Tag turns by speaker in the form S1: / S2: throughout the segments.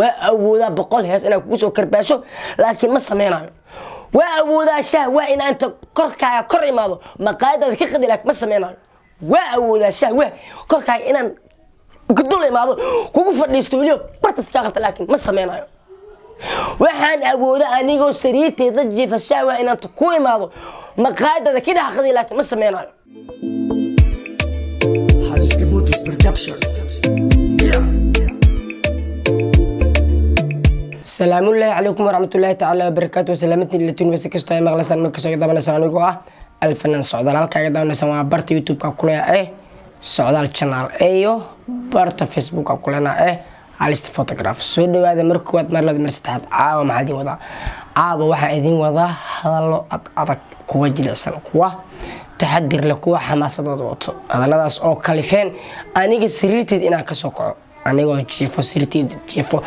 S1: وأودا بقول هاس أنا كوسو كرباشو لكن ما سميناyo وأودا شهوة إن أنت كركا كري ماذا مقاعدة كقدي لك ما سميناyo وأودا شهوة كركا إن أنا قدول ماذا كوكو فرديستوليو برتس كاغت لكن ما سميناyo waxaan awooda anigoo sariirteeda jiifashaawa inaan ku imaado maqaadada kida xaqdi laakiin ma sameeynayo
S2: Haliska Movies Production.
S1: السلام عليكم ورحمة الله تعالى وبركاته وسلامتني اللي تنوي سكستو أي مغلسان مركز أيضا من سانويكو الفنان سعودال هالكا أيضا نسمع برت يوتيوب كاكولا سعودال channel أيو برت فيسبوك كاكولا عليست فوتوغراف سودو هذا مركوات مرلد مرستحد عاوة محادين وضع عاوة واحد إذين وضع هذا اللو أدك كوا جلسان كوا تحدر لكوا حماسة دوتو هذا ناس أو كاليفين أنيق سريرتي إنا كسوكو أنيقو جيفو سريرتي جيفو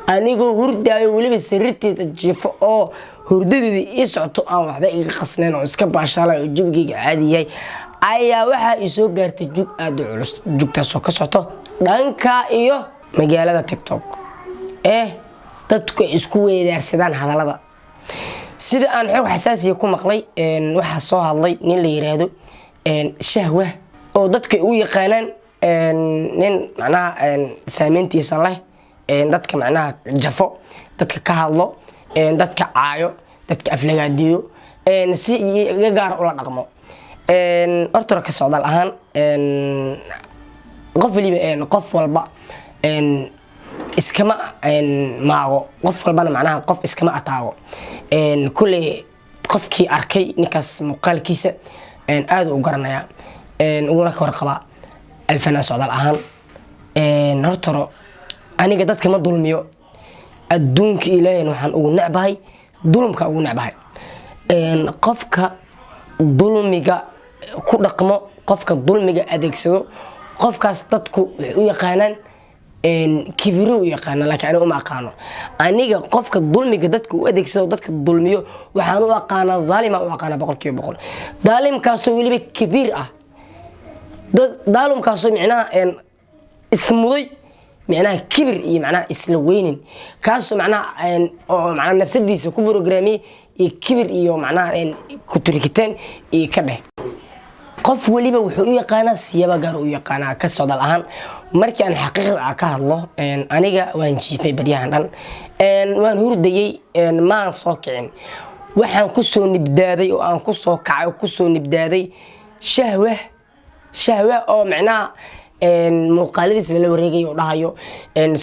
S1: أنيقو هرداي وليبي سريرتي جيفو أو هرددي إيسعطو أو وحدا إيقا قصنين أو إسكا باشالا وجوبكي عادي أيا واحد إيسو غارتي جوك آدو علوس جوك تاسو كسوتو دانكا إيو magaalada TikTok dadku isku weedaarsadaan hadalada sida aan xog xasaasiya ku maqlay waxa soo hadlay nin la yiraahdo shahwa oo dadku u yaqaanaan nin macnaha saameyntiisa leh dadka macnaha jafo dadka ka hadlo dadka caayo dadka aflagaadiyo si gaar u la dhaqmo horta ka socdaal ahaan qof walba iskama maago qof walbana macnaha qof iskama ataago kulli qofkii arkay ninkaas muuqaalkiisa aad u garanaya uguna ka warqaba alfanaan socdaal ahaan hortaro aniga dadka ma dulmiyo adduunka ilaahay waxaan ugu necbahay dulumka ugu necbahay qofka dulmiga ku dhaqmo qofka dulmiga adeegsado qofkaas dadku u yaqaanaan كبيرو يقانا لكن أنا ما أقانو أنيجا قفك الظلم جدتك وأديك سو دتك الظلميو وحنو أقانا ظالم أو أقانا بقول كيف بقول ظالم كاسو اللي بكبير ظالم كاسو معناه اسمه معناه كبر معناه إسلوين كاسو معناه نفس الديس كبروغرامي كبر معناه كتركتين كده qof waliba wuxuu u yaqaanaa siyaba gaar u yaqaanaa ka socdal ahaan markii aan xaqiiqada ka hadlo aniga waan jiifay baryahan dhan waan hurdayay maan soo kicin waxaan ku soo nibdaaday oo aan ku soo kacay oo ku soo nibdaaday shahwa oo macnaha muuqaaladiis la wareegay oo dhahayo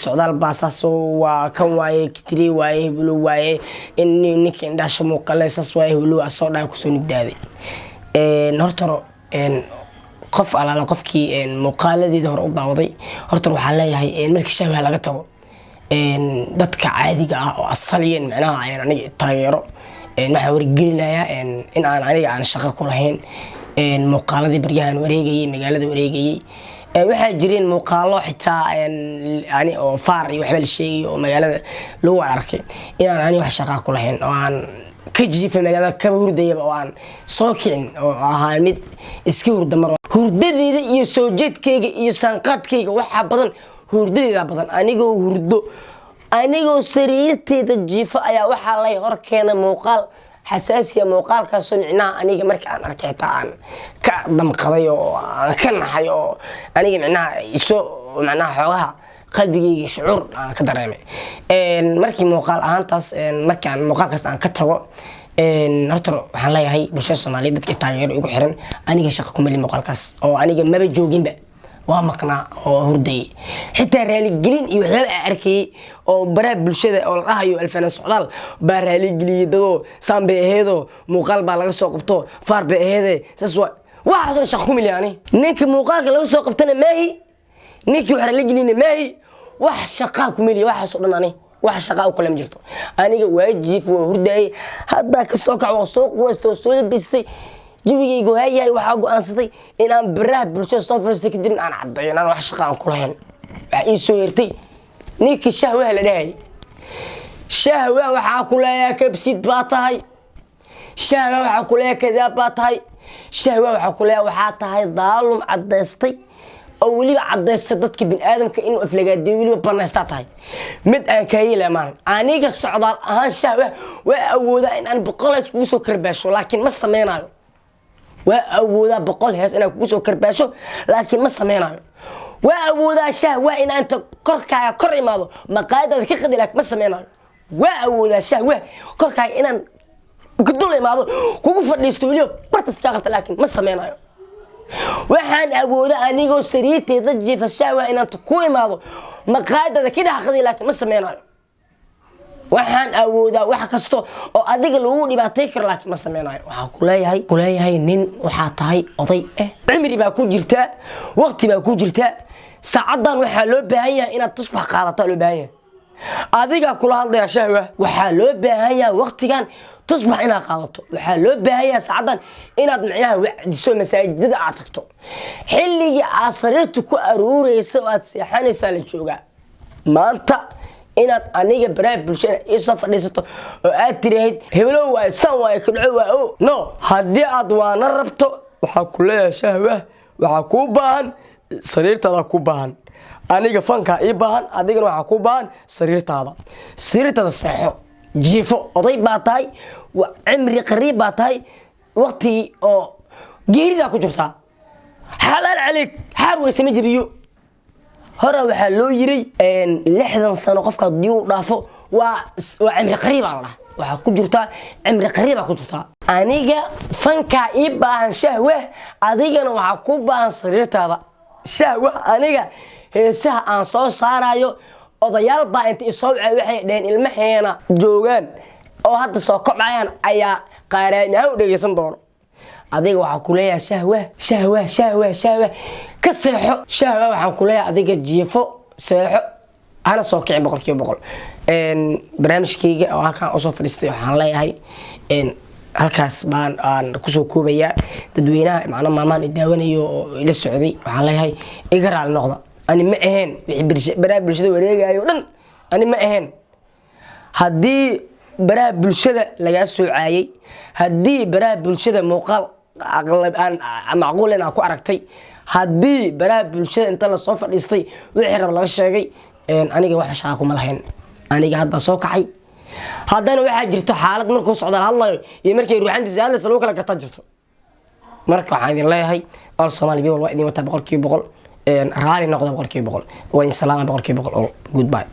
S1: socdaal baasaas waa kan waaye kitri waaye heblo waaye ninka indhaasho muuqaaleysas waaye heblo soo dhahay ku soo nibdaaday hortaro qof alaala qofkii muuqaaladeeda hore u daawaday horta waxaan leeyahay markii shahwa laga tago dadka caadiga ah oo asaliyan macnaha ayaan aniga taageero waxa wargelinaya in aan aniga aan shaqo ku lahayn muuqaaladii baryahan wareegayay magaalada wareegayay waxaa jireen muuqaalo xitaa ani oo faar iyo waxba la sheegay oo magaalada lagu arkay in aan aniga wax shaqo ku lahayn oo aan كجيف مجال كهوردية بوان ساكن أو هامد إسكهورد مرة هوردي يسوجد كيج يسانقات كيج وح بدن هوردي بدن أنا جو سرير تجيف أيا وح الله يهركنا موقال حساسية موقال كسمعنا أنا جمرك أنا ركعت عن كدم قضية كن حيو أنا جمعنا يسو معناها حواها قلبي شعور كدرامي markii muuqaal ahaantaas markaan muuqaalkaas aan ka tago horta waxaan leeyahay bulshada Soomaaliyeed dadka taageero ugu xiran aniga shaqo ku mali muuqaalkaas oo aniga maba jooginba waa maqnaa oo hurday xitaa raali gelin iyo waxyaabo arkay oo baraha bulshada oo la dhahayo alfanaan socdaal baa raali geliyay dadoo saambe aheedo muuqaal baa laga soo qabto faar baa aheeday saas waa shaqo ku mali ani ninka muuqaalka laga soo qabtana maahi ninkii waxa la gelina maahi wax shaqo ku mali waxa soo dhanani wax shaqo ku lam jirto aniga waajif waa hurday hadda ka soo kaco soo quwaysto soo bistay jibigaygu hayay waxa go'aansaday in aan baraha bulshada soo fariistay kadib aan cadeeyo aan wax shaqo ku lahayn waxa ii soo yertay ninkii shahwa la dhahay shahwa waxa ku leeyahay kabsid baa tahay shahwa waxa ku leeyahay kada baa tahay shahwa waxa ku leeyahay waxa tahay daalum cadeystay oo waliba cadeysta dadka bini'aadamka inuu aflagaadiyo waliba banaysta tahay mid aan ka yeelamaan aniga socdaal ahaan shahwa waa awooda in aan boqolays kugu soo karbaasho laakiin ma sameynayo waa awooda boqol hees inaan kugu soo karbaasho laakiin ma sameynayo waa awooda shahwa in aan korkaaga kor imaado maqaadada ka qadi laakiin ma sameynayo waa awooda shahwa korkaaga inaan gudul imaado kugu fadhiisto waliba bartas ka qabta laakiin ma sameynayo waxaan awooda anigoo sariirteeda jiifa shahwa inaan ku imaado maqaadada ka dhaqday laakiin ma sameynayo waxaan awooda wax kasto oo adiga lagu dhibaatay karo laakiin ma sameynayo waxa ku leeyahay nin waxa tahay oday cimri baa ku jirta waqti baa ku jirta saacadan waxa loo baahan yahay inaad tusbax qaadato loo baahan yahay adiga kula hadlaya shahwa waxa loo baahan yahay waqtigan tusbax inaad qaadato waxa loo baahan yahay saacadan inaad macnaha wacdiso masaajidada aad tagto xilliga aad sariirta ku aruureyso aad seexanaysa la jooga maanta inaad aniga baraab bulshada isoo fadhiisato oo aad tiraahid heblow waa san waa ka dhaco waa no hadii aad waana rabto waxa ku leeyahay shahwa waxa ku baahan sariirtada ku baahan aniga fanka ii baahan adigana waxa ku baahan sariirtada seexo jiifo oday baa tahay cimri qariib baa tahay waqti oo geerida ku jirta xalaal عليك xaar weysama jibiyo hore waxa loo yiray 60 sano qofka dii u dhaafo waa cimri qariib ah waxa ku jirta cimri qariib ah ku jirta aniga fanka ii baahan shahwa adigana waxa ku baahan sariirtada shahwa aniga heesaha aan soo saarayo odayaal baa inta isoo waxay dheen ilmaheena joogan oo hadda soo kobcayaan ayaa qaaraan u dhageysan doono adiga waxa ku leeyahay shahwa ka seexo shahwa waxa ku leeyahay adiga jiifo seexo ana soo kicin boqolkiiba boqol barnaamijkayga oo halkaan usoo fadhiistay waxaan leeyahay halkaas baan aan ku soo koobaya dadweynaha macna maamaan daawanayo oo ila socday waxaan leeyahay iga raal noqda ani ma ahayn wixii baraha bulshada wareegayo dhan ani ma ahayn hadii baraha bulshada laga soo caayay hadii baraha bulshada muuqaal aqlab aan macquul aan ku aragtay hadii baraha bulshada inta la soo fadhiistay wixii rab laga sheegay aniga wax shaqo kuma lahayn aniga hadda soo kacay haddana waxa jirto xaalad markuu socdaal hadlayo iyo markay ruuxantiisa hadlayso loo kala garta jirto marka waxaan idin leeyahay all Soomaali waa idin wata boqolkiiba boqol raali noqdo boqolkiiba boqol waa in salaam boqolkiiba boqol goodbye